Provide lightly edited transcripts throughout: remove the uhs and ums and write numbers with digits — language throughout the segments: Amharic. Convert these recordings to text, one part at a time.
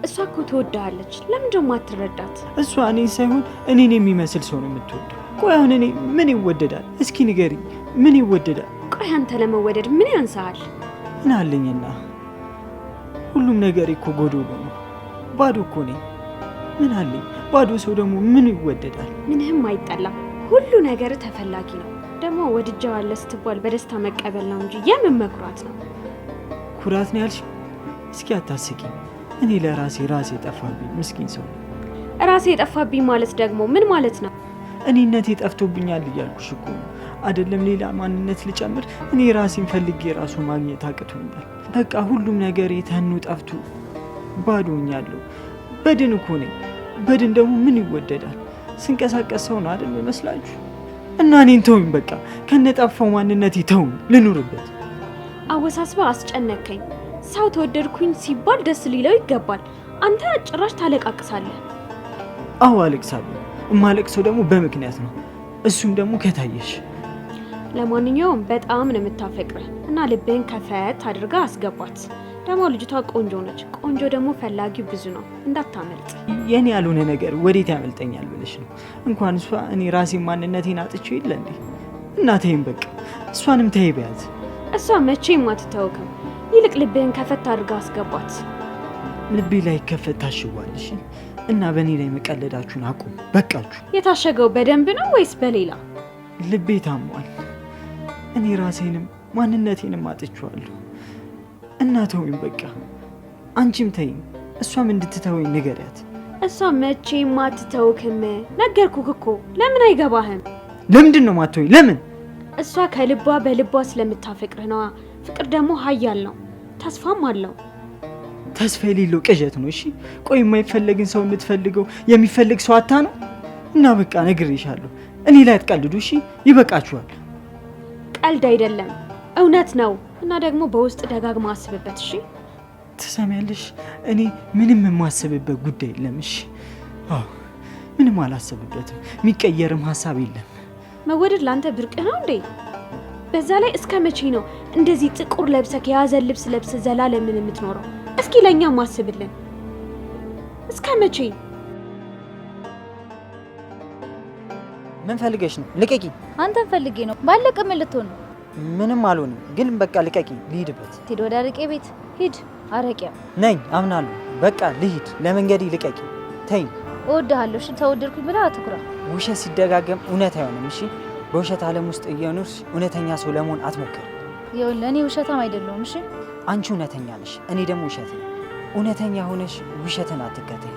እሷ እኮ ትወዳለች። ለምን ደግሞ አትረዳት? እሷ እኔን ሳይሆን እኔን የሚመስል ሰው ነው የምትወደው። ቆይ አሁን እኔ ምን ይወደዳል? እስኪ ንገሪኝ፣ ምን ይወደዳል? ቆይ አንተ ለመወደድ ምን ያንሳል? ምን አለኝና? ሁሉም ነገር እኮ ጎዶሎ ነው። ባዶ እኮ ነኝ። ምን አለኝ? ባዶ ሰው ደግሞ ምን ይወደዳል? ምንህም አይጠላም። ሁሉ ነገር ተፈላጊ ነው። ደግሞ ወድጄዋለሁ ስትባል በደስታ መቀበል ነው እንጂ የምን መኩራት ነው? ኩራት ነው ያልሽ? እስኪ አታስቂኝ። እኔ ራሴ ጠፋብኝ ምስኪን ሰው። ራሴ ጠፋብኝ ማለት ደግሞ ምን ማለት ነው? እኔነቴ ጠፍቶብኛል እያልኩሽ እኮ ነው። አይደለም ሌላ ማንነት ልጨምር፣ እኔ ራሴን ፈልጌ ራሱ ማግኘት አቅቶኛል። በቃ ሁሉም ነገር ተኑ ጠፍቶ ባዶኛለሁ። በድን እኮ ነኝ። በድን ደግሞ ምን ይወደዳል? ስንቀሳቀስ ሰው ነው አይደል መስላችሁ? እና እኔን ተውኝ በቃ። ከነጠፋው ማንነቴ ተውኝ ልኑርበት። አወሳስባ አስጨነከኝ። ሰው ተወደድኩኝ ሲባል ደስ ሊለው ይገባል። አንተ ጭራሽ ታለቃቅሳለህ። አዎ አለቅሳለሁ። እማለቅሰው ደግሞ በምክንያት ነው። እሱም ደግሞ ከታየሽ። ለማንኛውም በጣም ነው የምታፈቅረህ እና ልብህን ከፈት አድርጋ አስገባት። ደግሞ ልጅቷ ቆንጆ ነች። ቆንጆ ደግሞ ፈላጊው ብዙ ነው፣ እንዳታመልጥ። የኔ ያልሆነ ነገር ወዴት ያመልጠኛል ብለሽ ነው? እንኳን እሷ እኔ ራሴን ማንነቴን አጥቼው የለ እንዴ? እና ተይም በቃ። እሷንም ተይ በያት። እሷ መቼም አትተውክም። ይልቅ ልብህን ከፈት አድርጋ አስገባት። ልቤ ላይ ከፈት ታሽጓልሽ እና በእኔ ላይ መቀለዳችሁን አቁም። በቃችሁ። የታሸገው በደንብ ነው ወይስ በሌላ? ልቤ ታሟል። እኔ ራሴንም ማንነቴንም አጥቼዋለሁ። እና ተውኝ በቃ። አንቺም ተይኝ። እሷም እንድትተወኝ ንገሪያት። እሷ መቼም አትተውክም። ነገርኩህ እኮ። ለምን አይገባህም? ለምንድን ነው ማትተወኝ? ለምን? እሷ ከልቧ በልቧ ስለምታፈቅርህ ነዋ። ፍቅር ደግሞ ኃያል ነው፣ ተስፋም አለው። ተስፋ የሌለው ቅዠት ነው። እሺ ቆይ የማይፈለግን ሰው የምትፈልገው የሚፈልግ ሰው አታ ነው? እና በቃ ነግሬሻለሁ። እኔ ላይ አትቀልዱ እሺ? ይበቃችኋል። ቀልድ አይደለም እውነት ነው። እና ደግሞ በውስጥ ደጋግማ አስብበት እሺ? ትሰሚያለሽ? እኔ ምንም የማስብበት ጉዳይ የለም እሺ? አዎ ምንም አላስብበትም። የሚቀየርም ሀሳብ የለም። መወደድ ላንተ ብርቅ ነው እንዴ? በዛ ላይ እስከ መቼ ነው እንደዚህ ጥቁር ለብሰህ የያዘን ልብስ ለብሰህ ዘላለምን የምትኖረው? እስኪ ለኛም አስብልን። እስከ መቼ? ምን ፈልገሽ ነው? ልቀቂ። አንተን ፈልጌ ነው። ባለቀ ምን ልትሆን ነው? ምንም አልሆንም፣ ግን በቃ ልቀቂ። ልሂድበት። ሂድ፣ ወደ አረቄ ቤት ሂድ። አረቄያ ነኝ አምናለሁ። በቃ ልሂድ። ለመንገዴ ልቀቂ። ተይ። እወድሃለሁ። እሺ ተወደድኩኝ ብላ አትኩራ። ውሸት ሲደጋገም እውነት አይሆንም እሺ? በውሸት ዓለም ውስጥ እየኖርሽ እውነተኛ ሰው ለመሆን አትሞክሪ። ይኸውልህ እኔ ውሸታም አይደለሁም እሺ? አንቺ እውነተኛ ነሽ፣ እኔ ደግሞ ውሸት ነኝ። እውነተኛ ሆነሽ ውሸትን አትከተይ።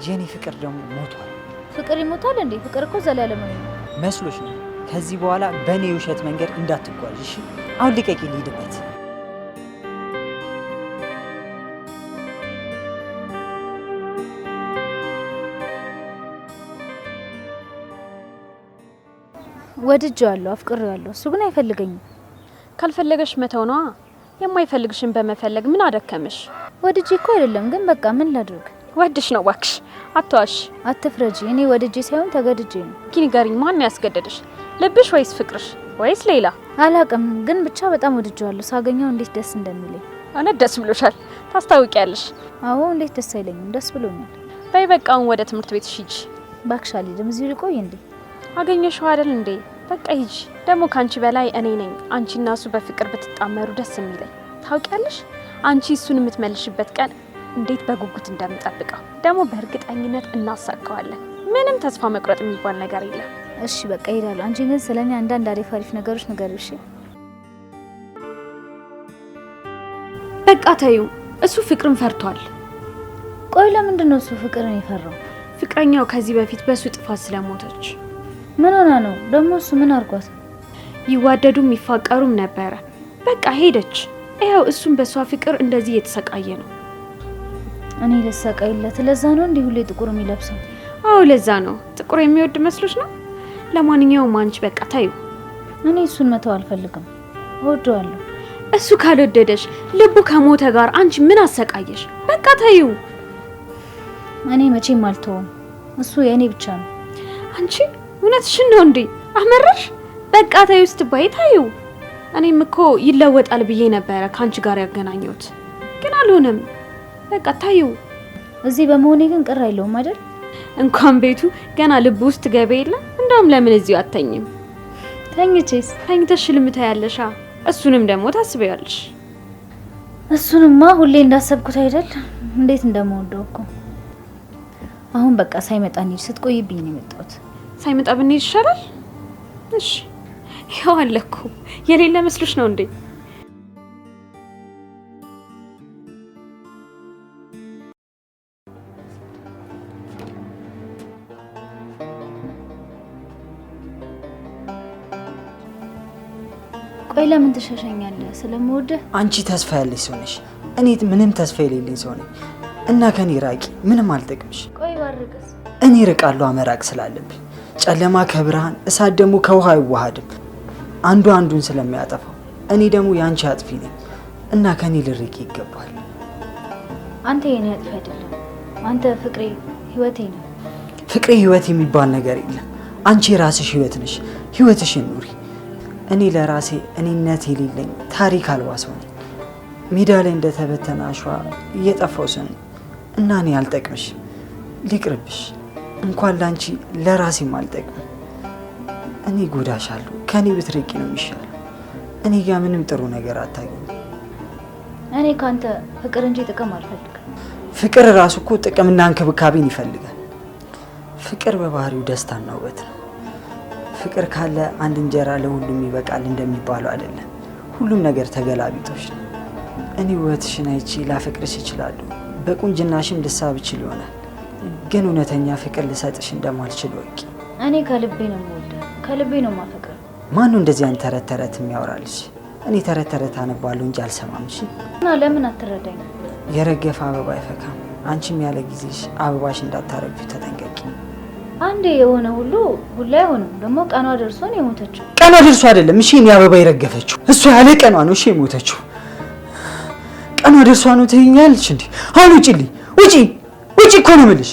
የኔ ፍቅር ደግሞ ሞቷል። ፍቅር ይሞታል እንዴ? ፍቅር እኮ ዘላለማዊ ነው። መስሎሽ ነው? ከዚህ በኋላ በእኔ የውሸት መንገድ እንዳትጓዥ እሺ? አሁን ልቀቂ፣ ልሂድበት። ወድጄዋለሁ፣ አፍቅሬዋለሁ። እሱ ግን አይፈልገኝም። ካልፈለገሽ መተው ነዋ። የማይፈልግሽን በመፈለግ ምን አደከመሽ? ወድጄ እኮ አይደለም፣ ግን በቃ ምን ላድርግ? ወድሽ ነው እባክሽ፣ አትዋሽ። አትፍረጂ። እኔ ወድጄ ሳይሆን ተገድጄ ነው። ንገሪኝ፣ ማን ያስገደደሽ? ልብሽ ወይስ ፍቅርሽ ወይስ ሌላ? አላውቅም፣ ግን ብቻ በጣም ወድጄዋለሁ። ሳገኘው እንዴት ደስ እንደሚለኝ። እውነት ደስ ብሎሻል? ታስታውቂያለሽ። አዎ፣ እንዴት ደስ አይለኝም? ደስ ብሎኛል። በይ በቃ አሁን ወደ ትምህርት ቤትሽ ሂጂ። እባክሽ አልሄድም። እዚሁ ልቆይ እንዴ? አገኘሽው አይደል እንዴ? በቃ ሂጂ። ደግሞ ካንቺ በላይ እኔ ነኝ አንቺና እሱ በፍቅር ብትጣመሩ ደስ የሚለኝ። ታውቂያለሽ? አንቺ እሱን የምትመልሽበት ቀን እንዴት በጉጉት እንደምጠብቀው። ደግሞ በእርግጠኝነት እናሳካዋለን። ምንም ተስፋ መቁረጥ የሚባል ነገር የለም። እሺ በቃ እሄዳለሁ። አንቺ ግን ስለኔ አንዳንድ አሪፍ ነገሮች ንገሪው እሺ? በቃ ተይው። እሱ ፍቅርን ፈርቷል። ቆይ ለምንድን ነው እሱ ፍቅርን የፈራው? ፍቅረኛው ከዚህ በፊት በሱ ጥፋት ስለሞተች። ምን ሆና ነው ደግሞ? እሱ ምን አርጓት? ይዋደዱም ይፋቀሩም ነበረ። በቃ ሄደች። ይኸው እሱም በሷ ፍቅር እንደዚህ እየተሰቃየ ነው። እኔ ልሰቃይለት? ለዛ ነው እንዲህ ሁሌ ጥቁር የሚለብሰው? አዎ ለዛ ነው። ጥቁር የሚወድ መስሎሽ ነው? ለማንኛውም አንቺ በቃ ታዩ። እኔ እሱን መተው አልፈልግም፣ እወደዋለሁ። እሱ ካልወደደሽ ልቡ ከሞተ ጋር አንቺ ምን አሰቃየሽ? በቃ ታዩ። እኔ መቼም አልተውም። እሱ የእኔ ብቻ ነው። አንቺ እውነትሽን ነው እንዴ? አመረሽ? በቃ ታዩ ስትባይ ታዩ። እኔም እኮ ይለወጣል ብዬ ነበረ ካንቺ ጋር ያገናኘሁት፣ ግን አልሆነም። በቃ ታዩ። እዚህ በመሆኔ ግን ቅር አይለውም አይደል? እንኳን ቤቱ ገና ልብ ውስጥ ገበ የለ። እንደውም ለምን እዚሁ አተኝም? ተኝቼስ? ተኝተሽ ልምታ ያለሻ እሱንም ደግሞ ታስበያለሽ። እሱንማ ሁሌ እንዳሰብኩት አይደል? እንዴት እንደምወደው እኮ። አሁን በቃ ሳይመጣ እንሂድ። ስትቆይብኝ ነው የመጣሁት። ሳይመጣ ብንሄድ ይሻላል። እሺ ያው አለኩ። የሌለ መስሎሽ ነው እንዴ? ቆይ ለምን ትሸሸኛለህ? ስለምወድህ። አንቺ ተስፋ ያለሽ ሰው ነሽ፣ እኔ ምንም ተስፋ የሌለኝ ሰው ነኝ እና ከኔ ራቂ። ምንም አልጠቅምሽ። ቆይ ባርቅስ? እኔ ርቃለሁ መራቅ ስላለብኝ። ጨለማ ከብርሃን እሳት ደግሞ ከውሃ አይዋሃድም፣ አንዱ አንዱን ስለሚያጠፋው። እኔ ደግሞ ያንቺ አጥፊ ነኝ እና ከኔ ልርቂ ይገባል። አንተ የኔ አጥፊ አይደለም። አንተ ፍቅሬ፣ ህይወቴ ነው። ፍቅሬ ህይወት የሚባል ነገር የለም። አንቺ የራስሽ ህይወት ነሽ። ህይወትሽን ኑሪ። እኔ ለራሴ እኔነት የሌለኝ ታሪክ አልባ ሰው ነኝ። ሜዳ ላይ እንደተበተነ አሸዋ እየጠፋው ሰው ነኝ እና እኔ አልጠቅምሽ። ሊቅርብሽ። እንኳን ላንቺ ለራሴም አልጠቅም። እኔ ጎዳሻለሁ። ከኔ ብትርቂ ነው የሚሻለው። እኔ ጋር ምንም ጥሩ ነገር አታገኝ። እኔ ካንተ ፍቅር እንጂ ጥቅም አልፈልግም። ፍቅር ራሱ እኮ ጥቅምና እንክብካቤን ይፈልጋል። ፍቅር በባህሪው ደስታና ውበት ነው። ፍቅር ካለ አንድ እንጀራ ለሁሉም ይበቃል እንደሚባለው አይደለም። ሁሉም ነገር ተገላቢጦሽ ነው። እኔ ውበትሽን አይቼ ላፈቅርሽ እችላለሁ። በቁንጅናሽም ልሳብ እችል ይሆናል። ግን እውነተኛ ፍቅር ልሰጥሽ እንደማልችል ወቂ። እኔ ከልቤ ነው የምወደው፣ ከልቤ ነው የማፈቅረው። ማን ነው እንደዚህ አንተ ተረት ተረት የሚያወራልሽ? እኔ ተረት ተረት አነባለሁ እንጂ አልሰማም። እሺ እና ለምን አትረዳኝ? የረገፈ አበባ አይፈካም። አንቺም ያለ ጊዜሽ አበባሽ እንዳታረግፊ ተጠንቀቂ። አንዴ የሆነ ሁሉ ሁሉ አይሆንም። ደግሞ ቀኗ ደርሶ ነው የሞተችው። ቀኗ ደርሶ አይደለም እሺ እኔ አበባ የረገፈችው። እሷ ያለ ቀኗ ነው እሺ የሞተችው። ቀኗ ደርሷ ነው ትይኛለሽ እንዴ? አሁን ውጪልኝ። ውጪ ውጪ እኮ ነው የምልሽ።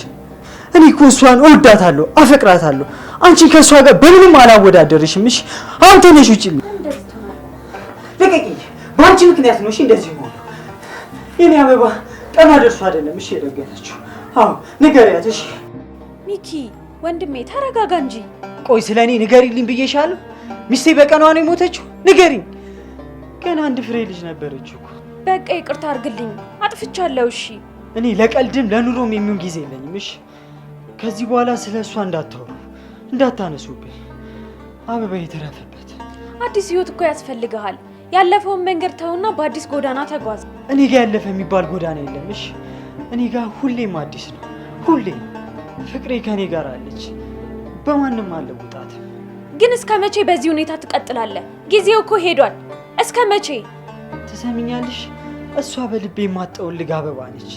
እኔ እኮ እሷን እወዳታለሁ፣ አፈቅራታለሁ። አንቺ ከእሷ ጋር በምንም አላወዳደርሽም። እሺ አሁን ተነሽ ውጪልኝ። ልቀቂኝ። በአንቺ ምክንያት ነው እሺ እንደዚህ ሆኖ። የኔ አበባ ቀኗ ደርሶ አይደለም እሺ የረገፈችው። አዎ ንገሪያት እሺ። ሚኪ ወንድሜ ተረጋጋ እንጂ። ቆይ ስለኔ ንገሪልኝ ብዬሻለሁ። ሚስቴ በቀኗ ነው የሞተችው? ንገሪኝ። ገና አንድ ፍሬ ልጅ ነበረች እኮ። በቃ ይቅርታ አድርግልኝ፣ አጥፍቻለሁ። እሺ እኔ ለቀልድም ለኑሮም የሚሆን ጊዜ የለኝም። እሺ ከዚህ በኋላ ስለ እሷ እንዳታወሩ፣ እንዳታነሱብኝ። አበባ የተረፈበት አዲስ ህይወት እኮ ያስፈልግሃል። ያለፈውን መንገድ ተውና በአዲስ ጎዳና ተጓዝ። እኔ ጋር ያለፈ የሚባል ጎዳና የለም። እሺ እኔ ጋር ሁሌም አዲስ ነው። ሁሌም ፍቅሬ ከኔ ጋር አለች። በማንም አልለውጣትም። ግን እስከ መቼ በዚህ ሁኔታ ትቀጥላለህ? ጊዜው እኮ ሄዷል። እስከ መቼ? ትሰሚኛለሽ? እሷ በልቤ የማጠወልግ አበባ ነች።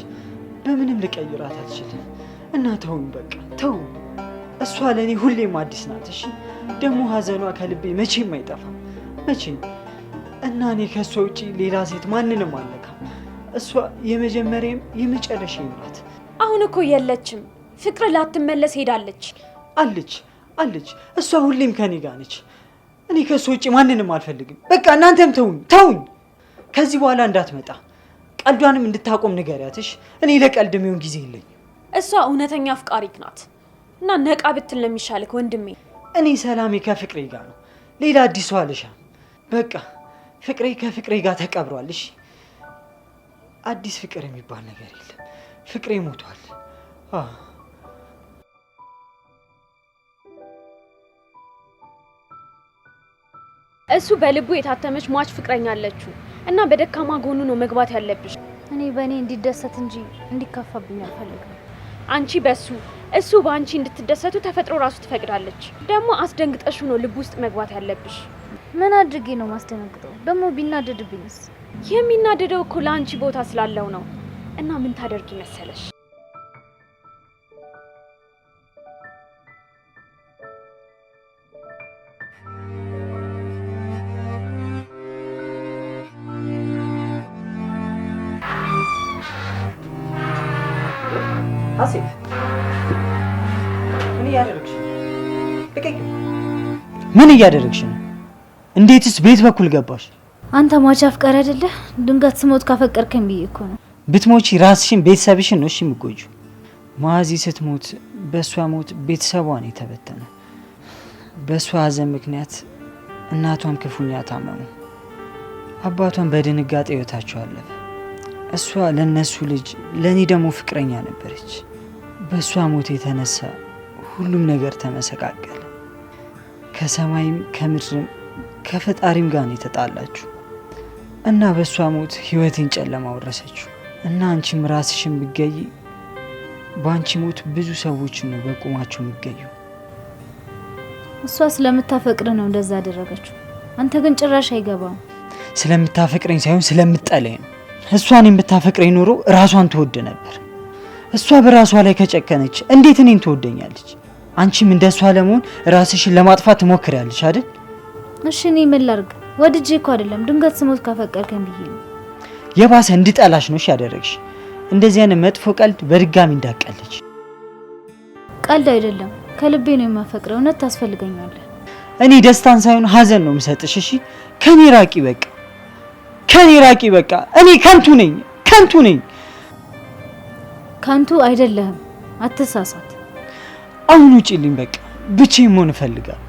በምንም ልቀይራት አልችልም። እና ተውኝ፣ በቃ ተው። እሷ ለእኔ ሁሌም አዲስ ናት። እሺ ደግሞ ሀዘኗ ከልቤ መቼም አይጠፋም፣ መቼም። እና እኔ ከእሷ ውጪ ሌላ ሴት ማንንም አልነካም። እሷ የመጀመሪያም የመጨረሻም ናት። አሁን እኮ የለችም። ፍቅር ላትመለስ ሄዳለች። አለች አለች። እሷ ሁሌም ከኔ ጋር ነች። እኔ ከእሷ ውጪ ማንንም አልፈልግም። በቃ እናንተም ተውኝ፣ ተውኝ። ከዚህ በኋላ እንዳትመጣ። ቀልዷንም እንድታቆም ንገሪያትሽ። እኔ ለቀልድ የሚሆን ጊዜ የለኝም። እሷ እውነተኛ አፍቃሪክ ናት እና ነቃ ብትል ነው የሚሻልክ ወንድሜ። እኔ ሰላሜ ከፍቅሬ ጋር ነው። ሌላ አዲስ ሰው አልሻም። በቃ ፍቅሬ ከፍቅሬ ጋር ተቀብሯል። እሺ አዲስ ፍቅር የሚባል ነገር የለም። ፍቅሬ ሞቷል። እሱ በልቡ የታተመች ሟች ፍቅረኛ አለችው እና በደካማ ጎኑ ነው መግባት ያለብሽ። እኔ በእኔ እንዲደሰት እንጂ እንዲከፋብኝ አልፈልግም። አንቺ በሱ እሱ በአንቺ እንድትደሰቱ ተፈጥሮ ራሱ ትፈቅዳለች። ደግሞ አስደንግጠሽ ነው ልብ ውስጥ መግባት ያለብሽ። ምን አድርጌ ነው ማስደነግጠው? ደግሞ ቢናደድብኝስ? የሚናደደው እኮ ለአንቺ ቦታ ስላለው ነው። እና ምን ታደርጊ መሰለሽ? አሴ ምን እያደረግሽ ነው? ልቀቂኝ። ምን እያደረግሽ ነው? እንዴትስ ቤት በኩል ገባሽ? አንተ ሟች አፍቃሪ አይደለህ? ድንገት ስሞት ካፈቀርከኝ ብዬ እኮ ነው። ብትሞቺ ራስሽን ቤተሰብሽን ነው እሺ የምትጎጂው። ማዚ ስትሞት በሷ ሞት ቤተሰቧን የተበተነ። በሷ ሐዘን ምክንያት እናቷም ክፉኛ ታመሙ። አባቷን በድንጋጤ ህይወታቸው አለፈ። እሷ ለነሱ ልጅ ለኔ ደግሞ ፍቅረኛ ነበረች። በሷ ሞት የተነሳ ሁሉም ነገር ተመሰቃቀለ። ከሰማይም ከምድርም ከፈጣሪም ጋር ነው የተጣላችሁ እና በሷ ሞት ህይወቴን ጨለማ ወረሰችው እና አንቺም ራስሽን ብትገይ በአንቺ ሞት ብዙ ሰዎች ነው በቁማቸው የሚገኙ። እሷ ስለምታፈቅር ነው እንደዛ አደረገችው። አንተ ግን ጭራሽ አይገባም። ስለምታፈቅረኝ ሳይሆን ስለምጠላኝ ነው። እሷን የምታፈቅረኝ ኖሮ ራሷን ትወድ ነበር። እሷ በራሷ ላይ ከጨከነች እንዴት እኔን ትወደኛለች? አንቺም እንደሷ ለመሆን ራስሽን ለማጥፋት ትሞክሪያለሽ አይደል? እሺ እኔ ምን ላድርግ? ወድጄ እኮ አይደለም ድንገት ስሞት ካፈቀርከኝ ብዬ ነው። የባሰ እንድጠላሽ ነው ያደረግሽ። እንደዚህ አይነት መጥፎ ቀልድ በድጋሚ እንዳቀለች። ቀልድ አይደለም ከልቤ ነው የማፈቅረው። እውነት ታስፈልገኛለህ። እኔ ደስታን ሳይሆን ሀዘን ነው የምሰጥሽ። እሺ ከኔ ራቂ በቃ፣ ከኔ ራቂ በቃ። እኔ ከንቱ ነኝ፣ ከንቱ ነኝ። ከንቱ አይደለህም፣ አትሳሳት። አሁን ውጪልኝ በቃ፣ ብቻዬን መሆን እፈልጋለሁ።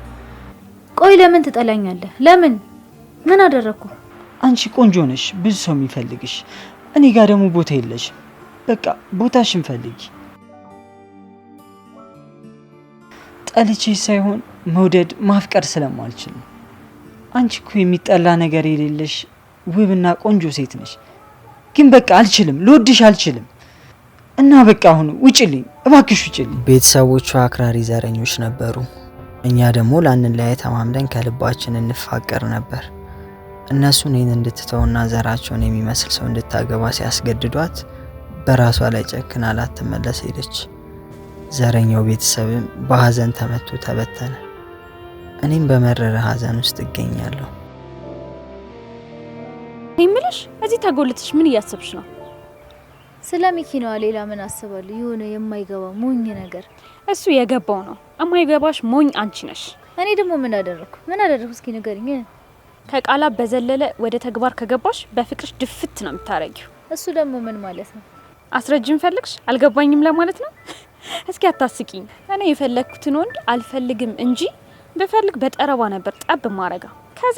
ቆይ ለምን ትጠላኛለህ? ለምን? ምን አደረኩ? አንቺ ቆንጆ ነሽ፣ ብዙ ሰው የሚፈልግሽ። እኔ ጋር ደግሞ ቦታ የለሽ። በቃ ቦታሽን ፈልጊ። ጠልቼሽ ሳይሆን መውደድ ማፍቀር ስለማልችል። አንቺ እኮ የሚጠላ ነገር የሌለሽ ውብና ቆንጆ ሴት ነሽ። ግን በቃ አልችልም፣ ልወድሽ አልችልም። እና በቃ አሁን ውጪልኝ እባክሽ፣ ውጪልኝ። ቤተሰቦቿ አክራሪ ዘረኞች ነበሩ። እኛ ደግሞ ላንለያይ ተማምለን ከልባችን እንፋቀር ነበር። እነሱ እኔን እንድትተውና ዘራቸውን የሚመስል ሰው እንድታገባ ሲያስገድዷት በራሷ ላይ ጨክና ላትመለስ ሄደች። ዘረኛው ቤተሰብም በሀዘን ተመቶ ተበተነ። እኔም በመረረ ሀዘን ውስጥ እገኛለሁ። እምልሽ እዚህ ተጎልተሽ ምን እያሰብሽ ነው? ስለ ሚኪ ነዋ። ሌላ ምን አስባለሁ? የሆነ የማይገባ ሞኝ ነገር። እሱ የገባው ነው። የማይገባሽ ሞኝ አንቺ ነሽ። እኔ ደግሞ ምን አደረኩ? ምን አደረኩ? እስኪ ንገሪኝ። ከቃላት በዘለለ ወደ ተግባር ከገባሽ በፍቅርሽ ድፍት ነው የምታረጊው። እሱ ደግሞ ምን ማለት ነው? አስረጅም ፈልግሽ አልገባኝም ለማለት ነው። እስኪ አታስቂኝ። እኔ የፈለግኩትን ወንድ አልፈልግም እንጂ በፈልግ በጠረባ ነበር ጠብ ማረጋ። ከዛ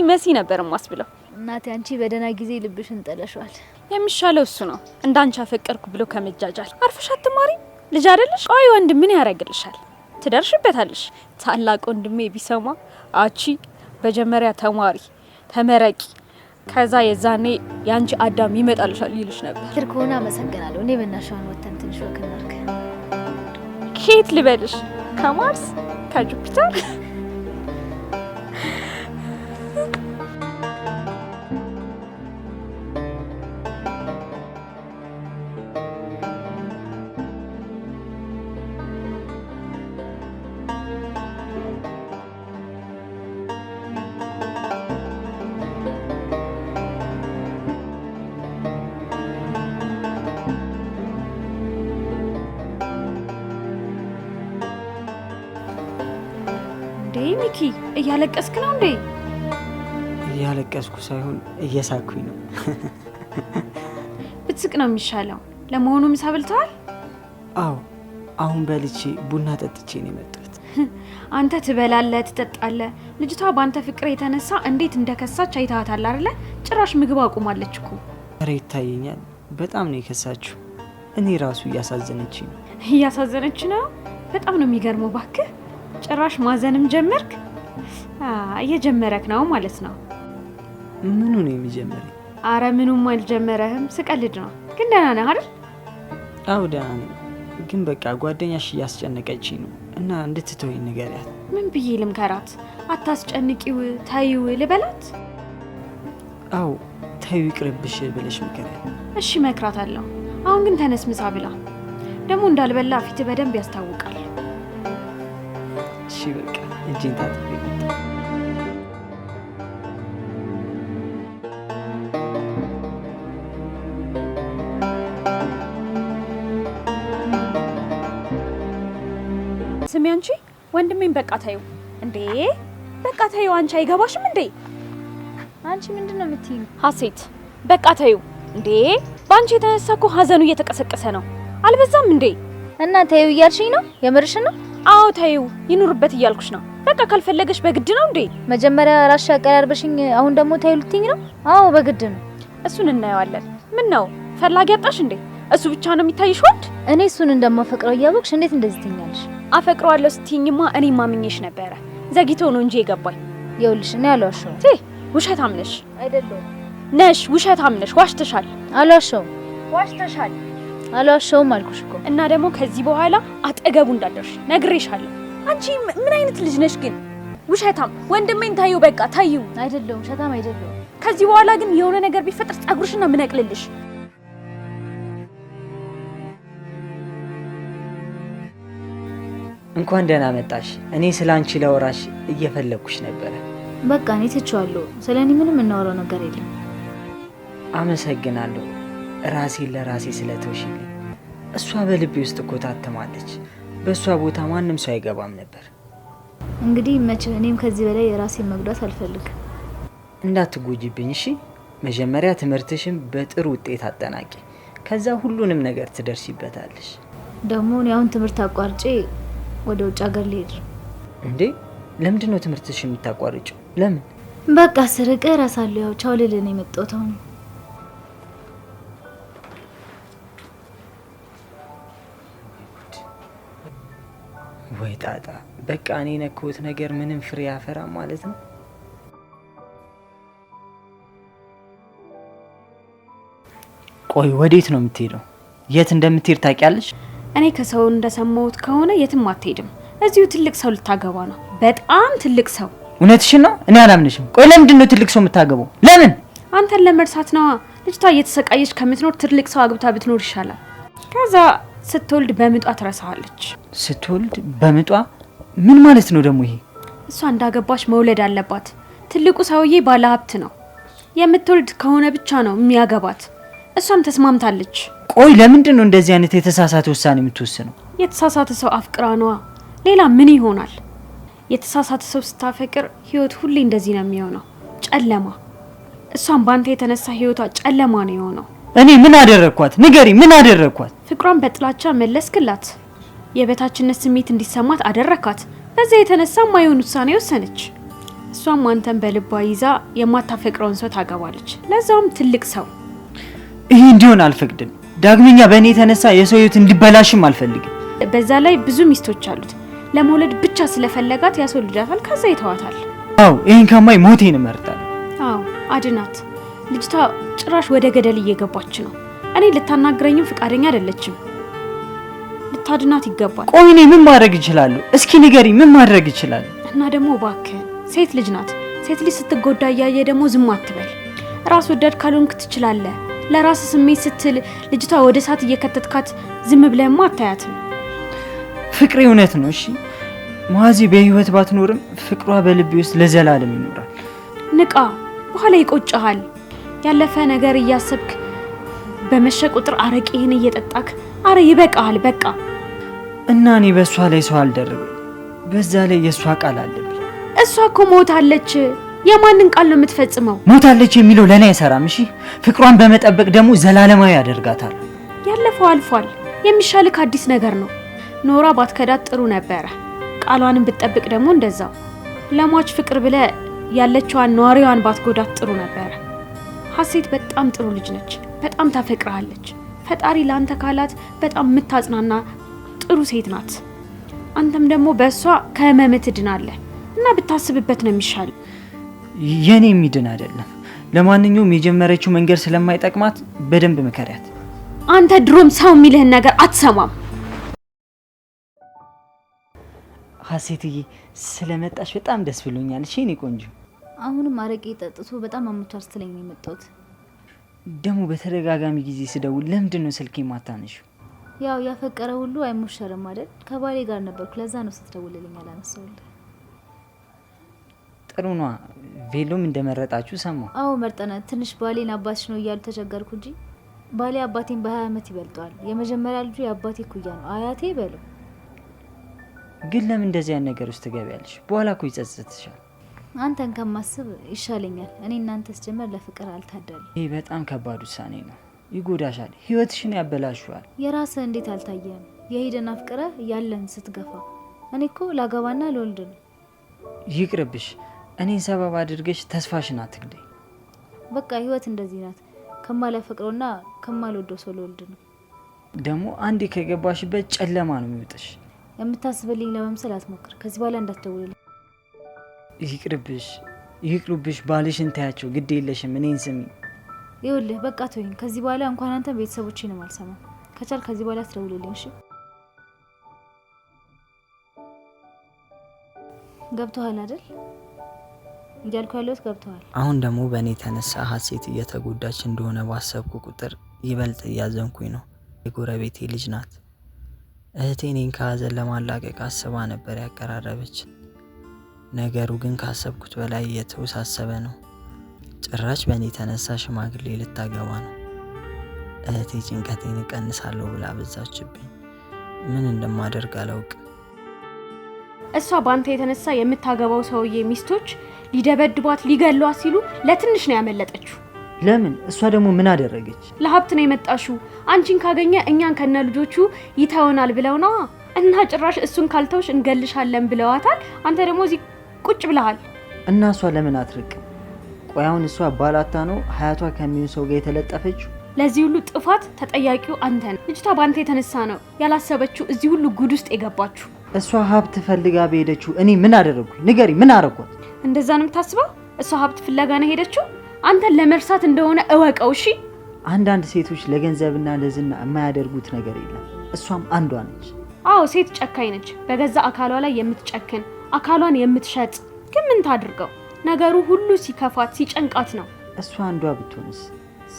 መሲ ነበር ማስብለው። እናቴ አንቺ በደና ጊዜ ልብሽን ጠለሻል። የሚሻለው እሱ ነው እንዳንቺ አፈቀርኩ ብሎ ከመጃጃል። አርፈሽ አትማሪ ልጅ አይደለሽ? ቆይ ወንድ ምን ያረግልሻል? ትደርሽበታለሽ። ታላቅ ወንድሜ ቢሰማ አቺ በመጀመሪያ ተማሪ ተመረቂ፣ ከዛ የዛኔ ያንቺ አዳም ይመጣልሻል ይልሽ ነበር። ትርኮና አመሰግናለሁ። እኔ በእናትሽ ወተን ትንሽ ወከናርክ። ኬት ልበልሽ? ከማርስ ከጁፒተር? ሚኪ እያለቀስክ ነው እንዴ? እያለቀስኩ ሳይሆን እየሳኩኝ ነው። ብትስቅ ነው የሚሻለው። ለመሆኑ ምሳ በልተዋል? አዎ አሁን በልቼ ቡና ጠጥቼ ነው የመጣሁት። አንተ ትበላለህ ትጠጣለህ። ልጅቷ ባንተ ፍቅር የተነሳ እንዴት እንደከሳች አይታታል አይደለ? ጭራሽ ምግብ አቁማለች እኮ። ኧረ ይታየኛል። በጣም ነው የከሳችው። እኔ ራሱ እያሳዘነች ነው። እያሳዘነች ነው? በጣም ነው የሚገርመው ባክህ። ጭራሽ ማዘንም ጀመርክ? እየጀመረክ ነው ማለት ነው። ምኑ ነው የሚጀምረኝ? አረ ምኑም አልጀመረህም፣ ስቀልድ ነው። ግን ደህና ነህ አይደል? አዎ ደህና ነኝ። ግን በቃ ጓደኛሽ እያስጨነቀችኝ ነው እና እንድትተወኝ ንገሪያት። ምን ብዬ ልምከራት? አታስጨንቂው ታይው ልበላት? አዎ ታዩ ይቅርብሽ ብለሽ ምከሪያት። እሺ እመክራታለሁ። አሁን ግን ተነስ ምሳ ብላ። ደግሞ እንዳልበላ ፊት በደንብ ያስታውቃል። እሺ በቃ እጄን ታጥቤ ስሚ አንቺ ወንድሜን በቃ ታዩ እንዴ? በቃ ታዩ። አንቺ አይገባሽም እንዴ? አንቺ ምንድነው የምትይኝ? ሀሴት በቃ ታዩ እንዴ? ባንቺ የተነሳ እኮ ሀዘኑ እየተቀሰቀሰ ነው። አልበዛም እንዴ? እና ተይው እያልሽኝ ነው? የምርሽ ነው? አዎ ተይው ይኑርበት እያልኩሽ ነው። በቃ ካልፈለገሽ በግድ ነው እንዴ? መጀመሪያ ራስሽ አቀራርበሽኝ አሁን ደግሞ ተይው ልትይኝ ነው? አዎ በግድ ነው። እሱን እናየዋለን። ምን ነው ፈላጊ አጣሽ እንዴ? እሱ ብቻ ነው የሚታይሽ ወንድ? እኔ እሱን እንደማፈቅረው እያወቅሽ እንዴት እንደዚህ ትይኛለሽ? አፈቅረዋለሁ ስትይኝማ እኔ ማምኜሽ ነበረ። ዘግይቶ ነው እንጂ የገባኝ። ይኸውልሽ እኔ አልዋሸሁም። ውሸታም ነሽ። አይደለም ነሽ፣ ውሸታም ነሽ። ዋሽተሻል። አልዋሸሁም። ዋሽተሻል። አልዋሸሁም አልኩሽ እኮ። እና ደግሞ ከዚህ በኋላ አጠገቡ እንዳደርሽ ነግሬሻለሁ። አንቺ ምን አይነት ልጅ ነሽ ግን? ውሸታም። ወንድሜን ታዩ፣ በቃ ታዩ። አይደለም ውሸታም አይደለም። ከዚህ በኋላ ግን የሆነ ነገር ቢፈጠር ጸጉርሽና ምነቅልልሽ። እንኳን ደህና መጣሽ። እኔ ስላንቺ ለወራሽ እየፈለኩሽ ነበረ። በቃ እኔ ትቼዋለሁ። ስለኔ ምንም እናወራው ነገር የለም። አመሰግናለሁ ራሴን ለራሴ ስለተውሽልኝ። እሷ በልቤ ውስጥ እኮ ታተማለች። በእሷ ቦታ ማንም ሰው አይገባም ነበር። እንግዲህ መቼ እኔም ከዚህ በላይ የራሴን መጉዳት አልፈልግም። እንዳትጎጂብኝ እሺ። መጀመሪያ ትምህርትሽን በጥሩ ውጤት አጠናቂ፣ ከዛ ሁሉንም ነገር ትደርሲበታለሽ። ደግሞ እኔ አሁን ትምህርት አቋርጬ ወደ ውጭ ሀገር ልሄድ። እንዴ ለምንድን ነው ትምህርትሽን የምታቋርጪው? ለምን? በቃ ስርቅ እረሳለሁ። ያው ቻው ልል ነው የመጣሁት አሁን። ወይ ጣጣ! በቃ እኔ ነክሁት ነገር ምንም ፍሬ ያፈራም ማለት ነው። ቆይ ወዴት ነው የምትሄደው? የት እንደምትሄድ ታውቂያለሽ? እኔ ከሰው እንደሰማሁት ከሆነ የትም አትሄድም። እዚሁ ትልቅ ሰው ልታገባ ነው። በጣም ትልቅ ሰው። እውነትሽን ነው? እኔ አላምንሽም። ቆይ ለምንድን ነው ትልቅ ሰው የምታገባው? ለምን? አንተን ለመርሳት ነዋ። ልጅቷ እየተሰቃየች ከምትኖር ትልቅ ሰው አግብታ ብትኖር ይሻላል። ከዛ ስትወልድ በምጧ ትረሳዋለች። ስትወልድ በምጧ? ምን ማለት ነው ደግሞ ይሄ? እሷ እንዳገባች መውለድ አለባት። ትልቁ ሰውዬ ባለሀብት ነው። የምትወልድ ከሆነ ብቻ ነው የሚያገባት። እሷም ተስማምታለች። ቆይ ለምንድን ነው እንደዚህ አይነት የተሳሳተ ውሳኔ የምትወስነው? የተሳሳተ ሰው አፍቅራ ነዋ። ሌላ ምን ይሆናል? የተሳሳተ ሰው ስታፈቅር ህይወት ሁሌ እንደዚህ ነው የሚሆነው፣ ጨለማ። እሷም ባንተ የተነሳ ህይወቷ ጨለማ ነው የሆነው። እኔ ምን አደረኳት? ንገሪ፣ ምን አደረኳት? ፍቅሯን በጥላቻ መለስክላት። የበታችነት ስሜት እንዲሰማት አደረካት። በዛ የተነሳ ማይሆን ውሳኔ ወሰነች። እሷም አንተን በልቧ ይዛ የማታፈቅረውን ሰው ታገባለች፣ ለዛውም ትልቅ ሰው። ይሄ እንዲሆን አልፈቅድም። ዳግመኛ በእኔ የተነሳ የሰው ህይወት እንዲበላሽም አልፈልግም። በዛ ላይ ብዙ ሚስቶች አሉት። ለመውለድ ብቻ ስለፈለጋት ያስወልዳታል፣ ከዛ ይተዋታል። አዎ ይሄን ከማይ ሞቴን እመርጣለሁ። አዎ አድናት። ልጅቷ ጭራሽ ወደ ገደል እየገባች ነው። እኔ ልታናግረኝም ፍቃደኛ አይደለችም። ልታድናት ይገባል። ቆይ እኔ ምን ማድረግ እችላለሁ? እስኪ ንገሪ፣ ምን ማድረግ እችላለሁ? እና ደግሞ እባክህ ሴት ልጅ ናት። ሴት ልጅ ስትጎዳ እያየ ደግሞ ዝም አትበል። ራስ ወዳድ ካልሆንክ ትችላለህ። ለራስ ስሜት ስትል ልጅቷ ወደ እሳት እየከተትካት ዝም ብለህማ አታያትም። ፍቅሬ እውነት ነው። እሺ ማዚ በህይወት ባትኖርም ፍቅሯ በልቤ ውስጥ ለዘላለም ይኖራል። ንቃ፣ በኋላ ይቆጭሃል። ያለፈ ነገር እያሰብክ በመሸ ቁጥር አረቄህን እየጠጣክ አረ ይበቃሃል፣ በቃ። እና እኔ በእሷ ላይ ሰው አልደረብም። በዛ ላይ የእሷ ቃል አለብኝ። እሷ እኮ ሞታለች። የማንን ቃል ነው የምትፈጽመው? ሞታለች የሚለው ለኔ አይሰራም። እሺ ፍቅሯን በመጠበቅ ደግሞ ዘላለማዊ ያደርጋታል። ያለፈው አልፏል። የሚሻልክ አዲስ ነገር ነው። ኖራ ባትከዳት ጥሩ ነበረ። ቃሏንም ብትጠብቅ ደግሞ እንደዛው። ለሟች ፍቅር ብለ ያለችዋን ነዋሪዋን ባትጎዳት ጥሩ ነበረ። ሀሴት በጣም ጥሩ ልጅ ነች። በጣም ታፈቅራለች። ፈጣሪ ላንተ ካላት በጣም የምታጽናና ጥሩ ሴት ናት። አንተም ደግሞ በእሷ ከህመም ትድናለህ እና ብታስብበት ነው የሚሻል። የኔ የሚድን አይደለም። ለማንኛውም የጀመረችው መንገድ ስለማይጠቅማት በደንብ ምከሪያት። አንተ ድሮም ሰው የሚልህን ነገር አትሰማም። ሀሴትዬ ስለመጣሽ በጣም ደስ ብሎኛል። እሺ እኔ ቆንጆ። አሁንም አረቄ ጠጥቶ በጣም አምቷል ስትለኝ ነው የመጣሁት። ደግሞ በተደጋጋሚ ጊዜ ስደውል ለምንድን ነው ስልኬ ማታነሺው? ያው ያፈቀረ ሁሉ አይሞሸርም አይደል? ከባሌ ጋር ነበርኩ፣ ለዛ ነው ስትደውልልኝ አላነሳሁልህ። ጥሩ ነዋ። ቬሎም እንደመረጣችሁ ሰማሁ። አዎ መርጠናል። ትንሽ ባሌን አባትሽ ነው እያሉ ተቸገርኩ እንጂ ባሌ አባቴን በ20 ዓመት ይበልጠዋል። የመጀመሪያ ልጁ የአባቴ ኩያ ነው፣ አያቴ በለው። ግን ለምን እንደዚህ አይነት ነገር ውስጥ ትገቢያለሽ? በኋላ እኮ ይጸጽትሻል። አንተን ከማስብ ይሻለኛል። እኔ እናንተስ ጀመር ለፍቅር አልታደል። ይህ በጣም ከባድ ውሳኔ ነው። ይጎዳሻል፣ ህይወትሽን ያበላሽዋል። የራስህ እንዴት አልታየም? የሄደን አፍቅረ ያለን ስትገፋ። እኔ እኮ ላገባና ልወልድ ነው። ይቅርብሽ። እኔን ሰበብ አድርገሽ ተስፋሽን አትግደይ። በቃ ህይወት እንደዚህ ናት። ከማላፈቅረውና ከማልወደው ሰው ልወልድ ነው። ደግሞ አንዴ ከገባሽበት ጨለማ ነው የሚወጥሽ። የምታስብልኝ ለመምሰል አትሞክር። ከዚህ በኋላ እንዳትደውልልኝ። ይቅርብሽ፣ ይቅሩብሽ። ባልሽን ታያቸው፣ ግድ የለሽም። እኔን ስሚ። ይኸውልህ በቃ ተወኝ። ከዚህ በኋላ እንኳን አንተ ቤተሰቦቼንም አልሰማም። ከቻል ከዚህ በኋላ ትደውልልኝ እሺ? ገብቶሃል አይደል? እያልኩ ያለሁት ገብቶሃል? አሁን ደግሞ በእኔ የተነሳ ሀሴት እየተጎዳች እንደሆነ ባሰብኩ ቁጥር ይበልጥ እያዘንኩኝ ነው። የጎረቤቴ ልጅ ናት። እህቴ እኔን ከሀዘን ለማላቀቅ አስባ ነበር ያቀራረበች። ነገሩ ግን ካሰብኩት በላይ እየተወሳሰበ ነው። ጭራሽ በእኔ የተነሳ ሽማግሌ ልታገባ ነው። እህቴ ጭንቀቴን እቀንሳለሁ ብላ በዛችብኝ። ምን እንደማደርግ አላውቅም። እሷ ባንተ የተነሳ የምታገባው ሰውዬ ሚስቶች ሊደበድቧት ሊገሏት ሲሉ ለትንሽ ነው ያመለጠችው። ለምን? እሷ ደግሞ ምን አደረገች? ለሀብት ነው የመጣሽው። አንቺን ካገኘ እኛን ከነ ልጆቹ ይተውናል ብለው ነው። እና ጭራሽ እሱን ካልተውሽ እንገልሻለን ብለዋታል። አንተ ደግሞ እዚህ ቁጭ ብለሃል። እና እሷ ለምን አትርቅም? ቆይ አሁን እሷ ባላታ ነው ሀያቷ ከሚሆን ሰው ጋር የተለጠፈችው? ለዚህ ሁሉ ጥፋት ተጠያቂው አንተ ነህ። ልጅቷ ባንተ የተነሳ ነው ያላሰበችው እዚህ ሁሉ ጉድ ውስጥ የገባችሁ። እሷ ሀብት ፈልጋ በሄደችው እኔ ምን አደረግኩኝ? ንገሪ፣ ምን አረኳት? እንደዛ ነው የምታስበው? እሷ ሀብት ፍለጋ ነው ሄደችው። አንተን ለመርሳት እንደሆነ እወቀው እሺ። አንዳንድ ሴቶች ለገንዘብና ለዝና የማያደርጉት ነገር የለም። እሷም አንዷ ነች። አዎ ሴት ጨካኝ ነች። በገዛ አካሏ ላይ የምትጨክን አካሏን የምትሸጥ። ግን ምን ታድርገው? ነገሩ ሁሉ ሲከፋት ሲጨንቃት ነው። እሷ አንዷ ብትሆንስ?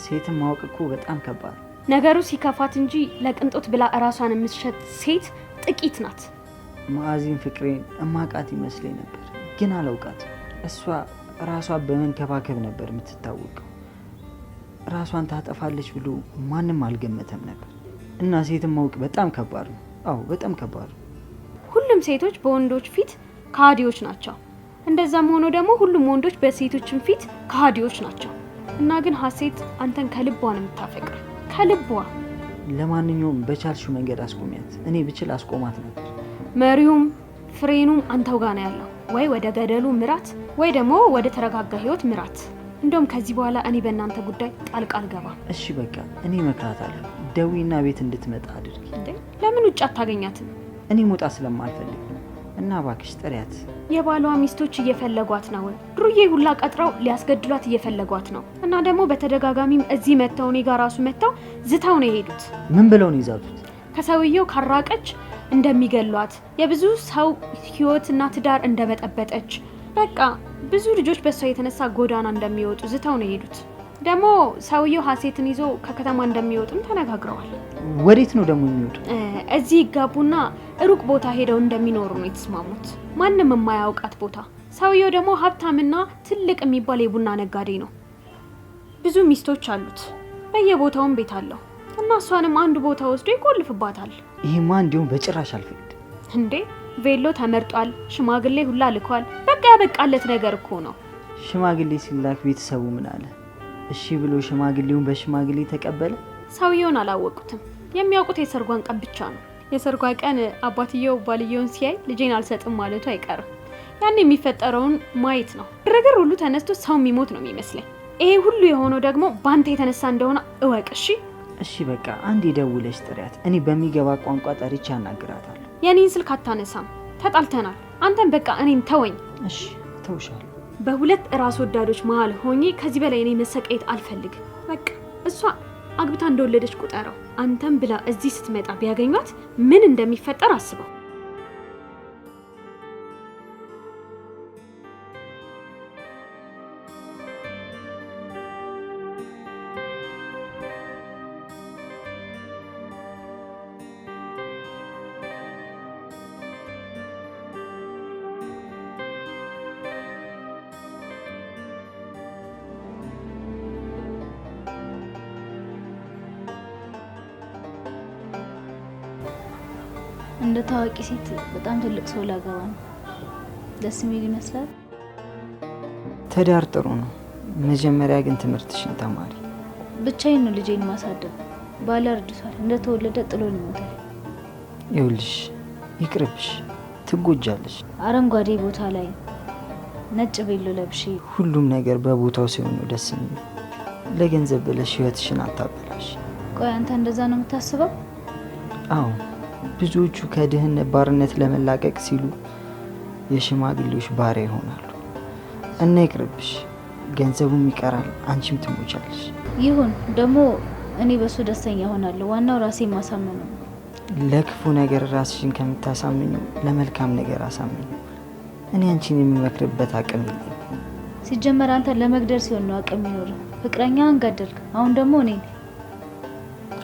ሴትን ማወቅ እኮ በጣም ከባድ ነው። ነገሩ ሲከፋት እንጂ ለቅንጦት ብላ እራሷን የምትሸጥ ሴት ጥቂት ናት። ማዕዚን ፍቅሬን እማቃት ይመስለኝ ነበር፣ ግን አላውቃት። እሷ ራሷ በመንከባከብ ነበር የምትታወቀው። ራሷን ታጠፋለች ብሎ ማንም አልገመተም ነበር። እና ሴትን ማወቅ በጣም ከባድ ነው። አዎ በጣም ከባድ ነው። ሁሉም ሴቶች በወንዶች ፊት ከሃዲዎች ናቸው። እንደዛም ሆኖ ደግሞ ሁሉም ወንዶች በሴቶችም ፊት ከሃዲዎች ናቸው። እና ግን ሀሴት አንተን ከልቧ ነው የምታፈቅር፣ ከልቧ። ለማንኛውም በቻልሽው መንገድ አስቆሚያት። እኔ ብችል አስቆማት ነበር። መሪውም ፍሬኑም አንተው ጋር ነው ያለው። ወይ ወደ ገደሉ ምራት፣ ወይ ደግሞ ወደ ተረጋጋ ህይወት ምራት። እንደውም ከዚህ በኋላ እኔ በእናንተ ጉዳይ ጣልቃ አልገባም። እሺ በቃ እኔ እመክራታለሁ። ደዊና ቤት እንድትመጣ አድርጊ። እንዴ ለምን ውጭ አታገኛትም? እኔ መውጣት ስለማልፈልግ እና እባክሽ ጥሪያት። የባሏ ሚስቶች እየፈለጓት ነው። ድሩዬ ሁላ ቀጥረው ሊያስገድሏት እየፈለጓት ነው። እና ደግሞ በተደጋጋሚም እዚህ መተው እኔ ጋር ራሱ መተው ዝተው ነው የሄዱት። ምን ብለው ነው ይዛቱት? ከሰውየው ካራቀች እንደሚገሏት፣ የብዙ ሰው ህይወትና ትዳር እንደበጠበጠች፣ በቃ ብዙ ልጆች በሷ የተነሳ ጎዳና እንደሚወጡ ዝተው ነው የሄዱት። ደግሞ ሰውየው ሀሴትን ይዞ ከከተማ እንደሚወጡም ተነጋግረዋል። ወዴት ነው ደግሞ የሚወጡ? እዚህ ይጋቡና ሩቅ ቦታ ሄደው እንደሚኖሩ ነው የተስማሙት፣ ማንም የማያውቃት ቦታ። ሰውየው ደግሞ ሀብታምና ትልቅ የሚባል የቡና ነጋዴ ነው። ብዙ ሚስቶች አሉት፣ በየቦታውም ቤት አለው። እና እሷንም አንድ ቦታ ወስዶ ይቆልፍባታል። ይሄማ እንዲሁም በጭራሽ አልፈቅድም። እንዴ ቬሎ ተመርጧል፣ ሽማግሌ ሁላ ልኳል። በቃ ያበቃለት ነገር እኮ ነው። ሽማግሌ ሲላክ ቤተሰቡ ምን አለ? እሺ ብሎ ሽማግሌውን በሽማግሌ ተቀበለ? ሰውየውን አላወቁትም። የሚያውቁት የሰርጓን ቀን ብቻ ነው። የሰርጓ ቀን አባትየው ባልየውን ሲያይ ልጄን አልሰጥም ማለቱ አይቀርም። ያን የሚፈጠረውን ማየት ነው። ግርግር ሁሉ ተነስቶ ሰው የሚሞት ነው የሚመስለኝ። ይሄ ሁሉ የሆነው ደግሞ ባንተ የተነሳ እንደሆነ እወቅ እሺ። እሺ በቃ አንዴ ደውለሽ ጥሪያት። እኔ በሚገባ ቋንቋ ጠርቼ አናግራታለሁ። የኔን ስልክ አታነሳም። ተጣልተናል። አንተን በቃ እኔን ተወኝ። እሺ ተውሻለሁ። በሁለት ራስ ወዳዶች መሀል ሆኜ ከዚህ በላይ እኔ መሰቃየት አልፈልግም። በቃ እሷ አግብታ እንደወለደች ቁጠረው። አንተም ብላ እዚህ ስትመጣ ቢያገኟት ምን እንደሚፈጠር አስበው። እንደ ታዋቂ ሴት በጣም ትልቅ ሰው ላገባ ነው። ደስ የሚል ይመስላል። ትዳር ጥሩ ነው። መጀመሪያ ግን ትምህርትሽን ተማሪ። ብቻዬን ነው ልጄን ማሳደግ። ባለ እርድቷል። እንደተወለደ ጥሎን ይሞታል። ይኸውልሽ ይቅርብሽ፣ ትጎጃለሽ። አረንጓዴ ቦታ ላይ ነጭ ቤሎ ለብሼ ሁሉም ነገር በቦታው ሲሆን ነው ደስ የሚል። ለገንዘብ ብለሽ ህይወትሽን አታበላሽ። ቆይ አንተ እንደዛ ነው የምታስበው? አዎ፣ ብዙዎቹ ከድህነት ባርነት ለመላቀቅ ሲሉ የሽማግሌዎች ባሪያ ይሆናሉ። እና ይቅርብሽ፣ ገንዘቡም ይቀራል፣ አንቺም ትሞቻለሽ። ይሁን ደግሞ እኔ በሱ ደስተኛ ሆናለሁ። ዋናው ራሴ ማሳመኑ ነው። ለክፉ ነገር ራስሽን ከምታሳምኙ ለመልካም ነገር አሳምኙ። እኔ አንቺን የሚመክርበት አቅም የለኝም። ሲጀመር አንተ ለመግደል ሲሆን ነው አቅም ይኖር። ፍቅረኛህን ገደልክ፣ አሁን ደግሞ እኔ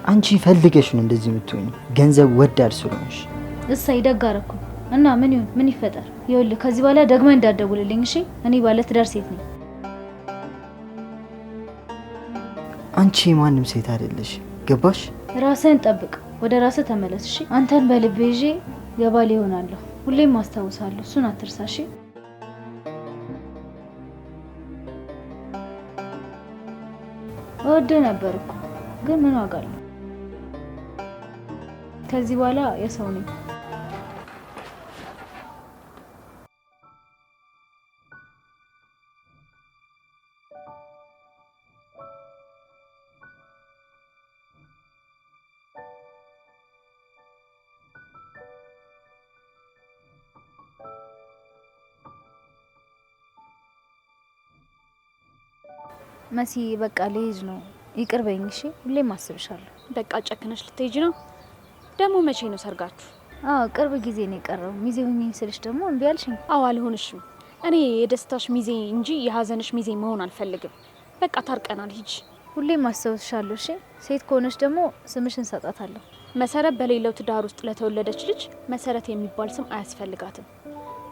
አንቺ ፈልገሽ ነው እንደዚህ የምትሆኝ፣ ገንዘብ ወዳድ ስለሆንሽ። እሰይ ደግ አደረኩ እና ምን ይሁን ምን ይፈጠር? ይኸውልህ ከዚህ በኋላ ደግመህ እንዳትደውልልኝ እሺ? እኔ ባለ ትዳር ሴት ነኝ። አንቺ ማንም ሴት አይደለሽ፣ ገባሽ? ራስህን ጠብቅ፣ ወደ ራስህ ተመለስ እሺ? አንተን በልቤ ይዤ የባሌ እሆናለሁ፣ ሁሌም አስታውሳለሁ። እሱን አትርሳ እሺ? እወድህ ነበር እኮ ግን ምን ዋጋ አለው? ከዚህ በኋላ የሰው ነኝ። መሲ በቃ ልሄድ ነው፣ ይቅር በይኝ እሺ? ሁሌም አስብሻለሁ። በቃ ጨክነሽ ልትሄጂ ነው? ደግሞ መቼ ነው ሰርጋችሁ? አዎ ቅርብ ጊዜ ነው የቀረው። ሚዜ ሁኚ ስልሽ ደግሞ እምቢ አልሽኝ። አዎ አልሆንሽም። እኔ የደስታሽ ሚዜ እንጂ የሀዘንሽ ሚዜ መሆን አልፈልግም። በቃ ታርቀናል፣ ሂጂ። ሁሌም አስታውስሻለሁ እሺ? ሴት ከሆነች ደግሞ ስምሽን ሰጣታለሁ። መሰረት በሌለው ትዳር ውስጥ ለተወለደች ልጅ መሰረት የሚባል ስም አያስፈልጋትም።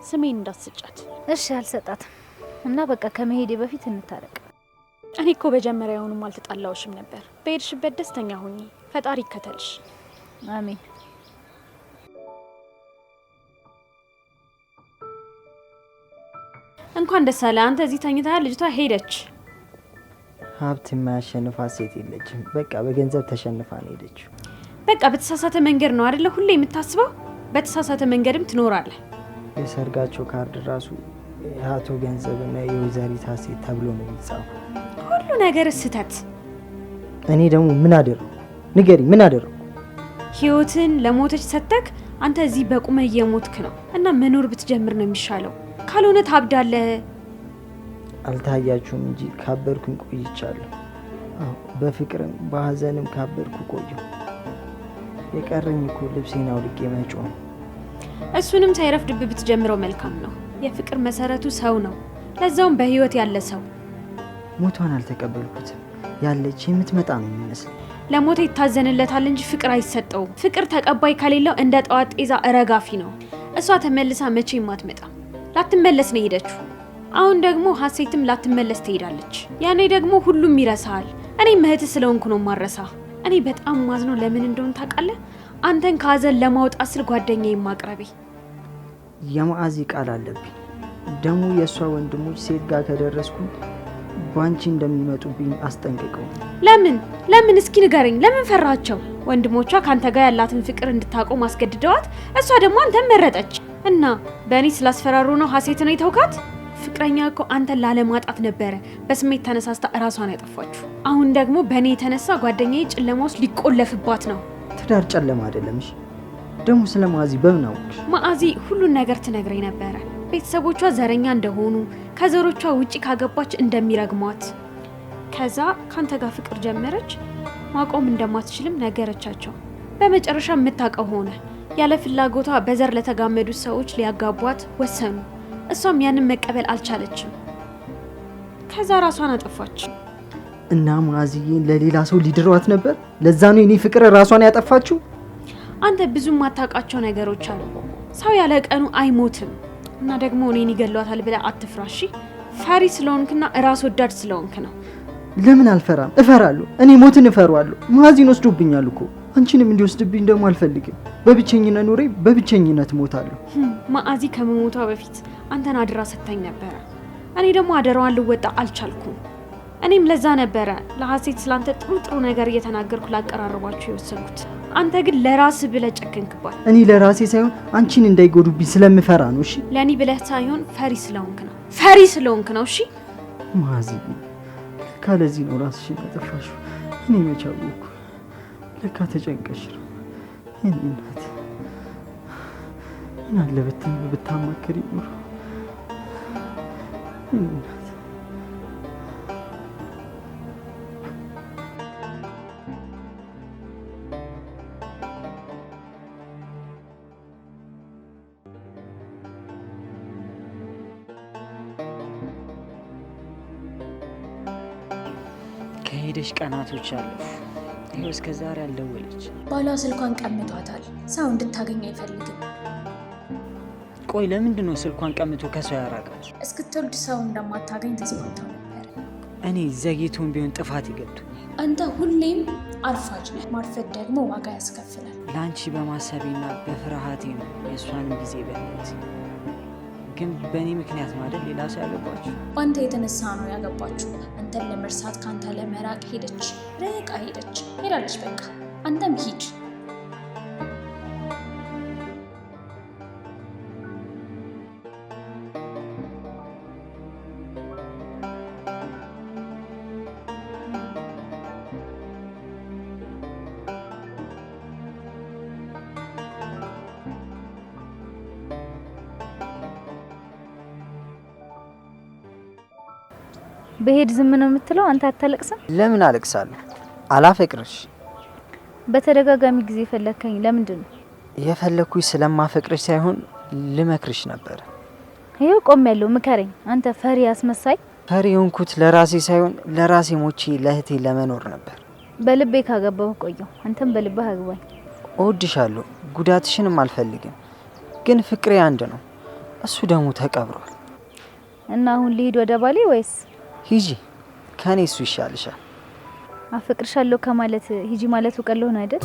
ስሜን እንዳትስጫት እሺ? አልሰጣትም። እና በቃ ከመሄዴ በፊት እንታረቅ። እኔ እኮ በመጀመሪያውንም አልተጣላውሽም ነበር። በሄድሽበት ደስተኛ ሁኚ፣ ፈጣሪ ይከተልሽ። አሜን። እንኳን ደስ አለ። አንተ እዚህ ተኝታ፣ ልጅቷ ሄደች። ሀብት የማያሸንፋት ሴት የለችም። በቃ በገንዘብ ተሸንፋ ነው ሄደችው። በቃ በተሳሳተ መንገድ ነው አይደለ ሁሌ የምታስበው? በተሳሳተ መንገድም ትኖራለህ። የሰርጋቸው ካርድ ራሱ የአቶ ገንዘብና የወይዘሪት ሀሴት ተብሎ ነው የሚጻፈው። ሁሉ ነገር ስህተት። እኔ ደግሞ ምን አደረኩ? ንገሪ፣ ምን አደረኩ? ህይወትን ለሞተች ሰተክ አንተ እዚህ በቁመ እየሞትክ ነው። እና መኖር ብትጀምር ነው የሚሻለው። ካልሆነ ታብዳለህ። አልታያችሁም እንጂ ካበርኩኝ ቆይቻለሁ። አዎ በፍቅርም በሀዘንም ካበርኩ ቆየሁ። የቀረኝ እኮ ልብሴን አውልቄ መጮህ ነው። እሱንም ሳይረፍድብ ብትጀምረው መልካም ነው። የፍቅር መሰረቱ ሰው ነው፣ ለዛውም በህይወት ያለ ሰው። ሞቷን አልተቀበልኩትም። ያለች የምትመጣ ነው የሚመስል። ለሞተ ይታዘንለታል እንጂ ፍቅር አይሰጠውም። ፍቅር ተቀባይ ከሌለው እንደ ጠዋት ጤዛ እረጋፊ ነው። እሷ ተመልሳ መቼም አትመጣም። ላትመለስ ነው ሄደችው። አሁን ደግሞ ሀሴትም ላትመለስ ትሄዳለች። ያኔ ደግሞ ሁሉም ይረሳል። እኔ እህትህ ስለሆንኩ ነው ማረሳ። እኔ በጣም ማዝነው ለምን እንደሆነ ታውቃለህ? አንተን ከሀዘን ለማውጣት ስል ጓደኛዬን ማቅረቤ። የማዕዚ ቃል አለብኝ። ደግሞ የእሷ ወንድሞች ሴት ጋር ከደረስኩ ባንቺ እንደሚመጡብኝ አስጠንቅቀው። ለምን እስኪ ንገረኝ። ለምን ፈራቸው? ወንድሞቿ ካንተ ጋር ያላትን ፍቅር እንድታቆም አስገድደዋት፣ እሷ ደግሞ አንተን መረጠች እና በእኔ ስላስፈራሩ ነው ሀሴትን የተውካት? ፍቅረኛ እኮ አንተን ላለማጣት ነበረ በስሜት ተነሳስታ እራሷን ያጠፋችሁ። አሁን ደግሞ በእኔ የተነሳ ጓደኛዬ ጨለማ ውስጥ ሊቆለፍባት ነው። ትዳር ጨለማ አይደለም። እሺ ደግሞ ስለ ማዕዚ በምን አወቅሽ? ማዕዚ ሁሉን ነገር ትነግረኝ ነበረ። ቤተሰቦቿ ዘረኛ እንደሆኑ፣ ከዘሮቿ ውጪ ካገባች እንደሚረግሟት። ከዛ ካንተ ጋር ፍቅር ጀመረች። ማቆም እንደማትችልም ነገረቻቸው። በመጨረሻ የምታውቀው ሆነ። ያለ ፍላጎቷ በዘር ለተጋመዱት ሰዎች ሊያጋቧት ወሰኑ። እሷም ያንን መቀበል አልቻለችም። ከዛ ራሷን አጠፋች። እና ማዕዚዬን ለሌላ ሰው ሊድሯት ነበር። ለዛ ነው የኔ ፍቅር ራሷን ያጠፋችው። አንተ ብዙ ማታውቃቸው ነገሮች አሉ። ሰው ያለ ቀኑ አይሞትም። እና ደግሞ እኔን ይገሏታል ብለህ አትፍራሺ። ፈሪ ስለሆንክና ራስ ወዳድ ስለሆንክ ነው። ለምን አልፈራም? እፈራለሁ። እኔ ሞትን እፈራዋለሁ። ማዕዚን ወስዶብኛል እኮ። አንቺንም እንዲወስድብኝ ደግሞ አልፈልግም። በብቸኝነት ኖሬ በብቸኝነት እሞታለሁ። ማዕዚ ከመሞቷ በፊት አንተን አድራ ሰጥታኝ ነበረ። እኔ ደግሞ አደራዋን ልወጣ አልቻልኩም። እኔም ለዛ ነበረ ለሀሴት ስላንተ ጥሩ ነገር እየተናገርኩ ላቀራርባችሁ የወሰንኩት። አንተ ግን ለራስህ ብለህ ጨከንክባት። እኔ ለራሴ ሳይሆን አንቺን እንዳይጎዱብኝ ስለምፈራ ነው። እሺ ለኔ ብለህ ሳይሆን ፈሪ ስለሆንክ ነው። ፈሪ ስለሆንክ ነው። እሺ ማዚ፣ ካለዚህ ነው ራስሽን ያጠፋሽው። እኔ መቼ አወኩ? ለካ ተጨንቀሽ ነው። የኔ እናት ምን አለ ብታማክሪ ኖሮ። የኔ እናት ከሄደሽ ቀናቶች አለፉ። ይኸው እስከ ዛሬ አልደወለች። ባሏ ስልኳን ቀምቷታል። ሰው እንድታገኝ አይፈልግም። ቆይ ለምንድን ነው ስልኳን ቀምቶ ከሰው ያራቃች? እስክትወልድ ሰው እንደማታገኝ ተስማምተው ነበር። እኔ ዘግይቶም ቢሆን ጥፋት ይገብቱኛል። አንተ ሁሌም አርፋጅ ነህ። ማርፈድ ደግሞ ዋጋ ያስከፍላል። ለአንቺ በማሰቤና በፍርሃቴ ነው የእሷንም ጊዜ በነት ግን በእኔ ምክንያት ማለት ሌላ ሰው ያገባችሁ? በአንተ የተነሳ ነው ያገባችሁ። አንተን ለመርሳት ከአንተ ለመራቅ ሄደች፣ ርቃ ሄደች። ሄዳለች በቃ። አንተም ሂድ። በሄድ ዝም ነው የምትለው? አንተ አታለቅስም? ለምን አለቅሳለሁ? አላፈቅርሽ። በተደጋጋሚ ጊዜ ፈለከኝ። ለምንድን ነው? የፈለኩሽ ስለማፈቅርሽ ሳይሆን ልመክርሽ ነበር። ይኸው ቆም ያለው ምከረኝ። አንተ ፈሪ አስመሳይ። ፈሪ የሆንኩት ለራሴ ሳይሆን ለራሴ ሞቼ ለእህቴ ለመኖር ነበር። በልቤ ካገባሁ ቆየሁ። አንተም በልብህ አግባኝ። እወድሻለሁ፣ ጉዳትሽንም አልፈልግም። ግን ፍቅሬ አንድ ነው፣ እሱ ደግሞ ተቀብሯል። እና አሁን ልሂድ ወደ ባሌ ወይስ? ሂጂ፣ ከኔ እሱ ይሻልሻል። አፈቅርሻለሁ ከማለት ሂጂ ማለቱ ቀሎን አይደል?